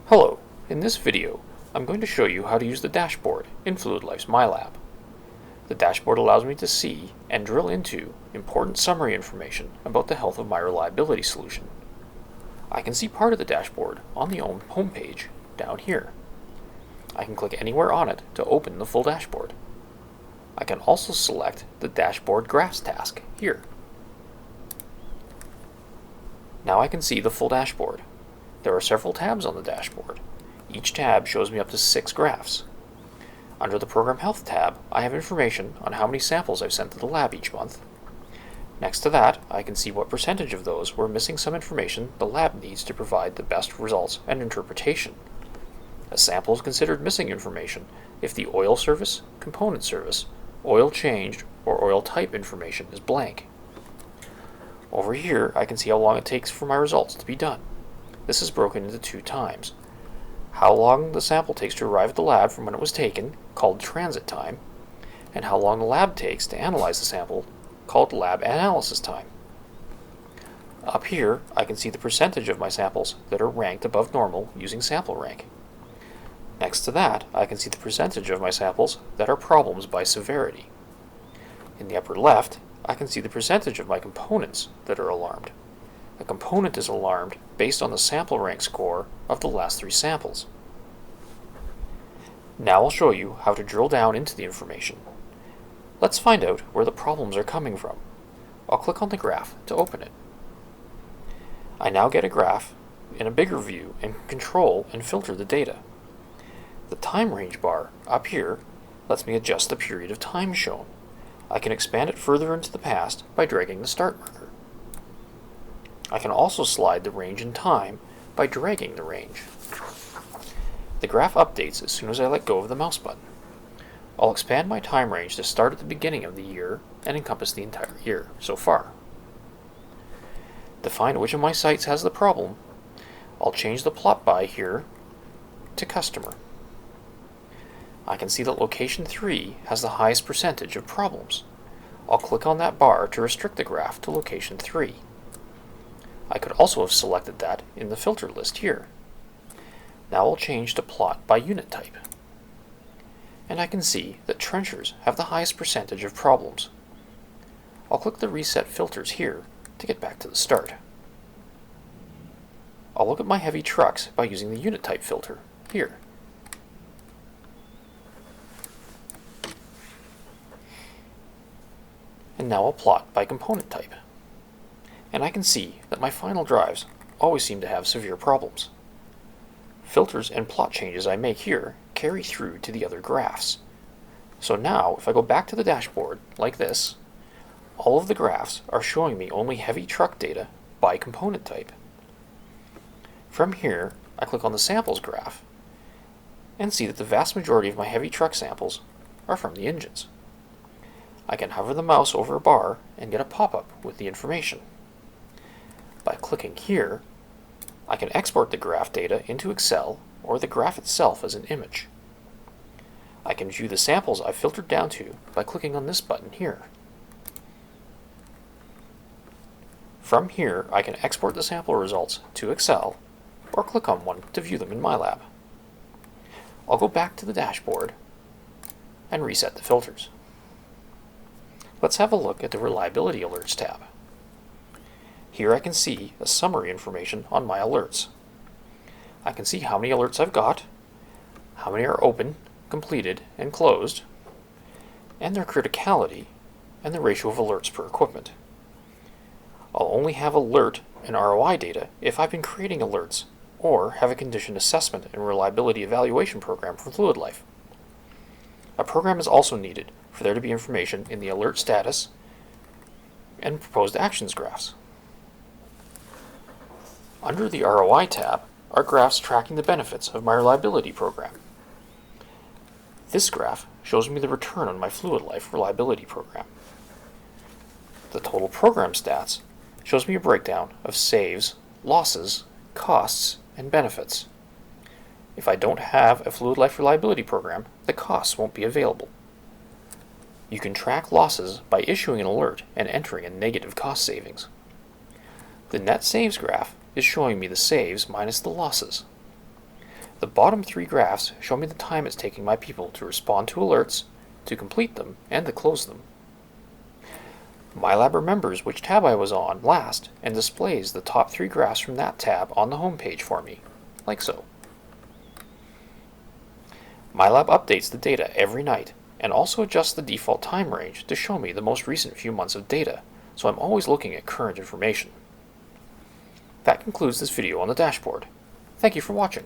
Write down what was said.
Hello, in this video I'm going to show you how to use the dashboard in Fluid Life's myLab. The dashboard allows me to see and drill into important summary information about the health of my reliability solution. I can see part of the dashboard on the home page down here. I can click anywhere on it to open the full dashboard. I can also select the dashboard graphs task here. Now I can see the full dashboard. There are several tabs on the dashboard. Each tab shows me up to 6 graphs. Under the Program Health tab, I have information on how many samples I've sent to the lab each month. Next to that, I can see what percentage of those were missing some information the lab needs to provide the best results and interpretation. A sample is considered missing information if the oil service, component service, oil changed, or oil type information is blank. Over here, I can see how long it takes for my results to be done. This is broken into 2 times. How long the sample takes to arrive at the lab from when it was taken, called transit time, and how long the lab takes to analyze the sample, called lab analysis time. Up here, I can see the percentage of my samples that are ranked above normal using sample rank. Next to that, I can see the percentage of my samples that are problems by severity. In the upper left, I can see the percentage of my components that are alarmed. A component is alarmed based on the sample rank score of the last 3 samples. Now I'll show you how to drill down into the information. Let's find out where the problems are coming from. I'll click on the graph to open it. I now get a graph in a bigger view and can control and filter the data. The time range bar up here lets me adjust the period of time shown. I can expand it further into the past by dragging the start marker. I can also slide the range in time by dragging the range. The graph updates as soon as I let go of the mouse button. I'll expand my time range to start at the beginning of the year and encompass the entire year so far. To find which of my sites has the problem, I'll change the plot by here to customer. I can see that location 3 has the highest percentage of problems. I'll click on that bar to restrict the graph to location 3. I could also have selected that in the filter list here. Now I'll change to plot by unit type. And I can see that trenchers have the highest percentage of problems. I'll click the reset filters here to get back to the start. I'll look at my heavy trucks by using the unit type filter here. And now I'll plot by component type. And I can see that my final drives always seem to have severe problems. Filters and plot changes I make here carry through to the other graphs. So now, if I go back to the dashboard, like this, all of the graphs are showing me only heavy truck data by component type. From here, I click on the samples graph and see that the vast majority of my heavy truck samples are from the engines. I can hover the mouse over a bar and get a pop-up with the information. By clicking here, I can export the graph data into Excel or the graph itself as an image. I can view the samples I've filtered down to by clicking on this button here. From here, I can export the sample results to Excel or click on one to view them in myLab. I'll go back to the dashboard and reset the filters. Let's have a look at the Reliability Alerts tab. Here I can see a summary information on my alerts. I can see how many alerts I've got, how many are open, completed, and closed, and their criticality, and the ratio of alerts per equipment. I'll only have alert and ROI data if I've been creating alerts or have a condition assessment and reliability evaluation program for Fluid Life. A program is also needed for there to be information in the alert status and proposed actions graphs. Under the ROI tab are graphs tracking the benefits of my reliability program. This graph shows me the return on my Fluid Life reliability program. The total program stats shows me a breakdown of saves, losses, costs, and benefits. If I don't have a Fluid Life reliability program, the costs won't be available. You can track losses by issuing an alert and entering a negative cost savings. The net saves graph is showing me the saves minus the losses. The bottom three graphs show me the time it's taking my people to respond to alerts, to complete them, and to close them. myLab remembers which tab I was on last and displays the top three graphs from that tab on the home page for me, like so. myLab updates the data every night and also adjusts the default time range to show me the most recent few months of data, so I'm always looking at current information. That concludes this video on the dashboard. Thank you for watching.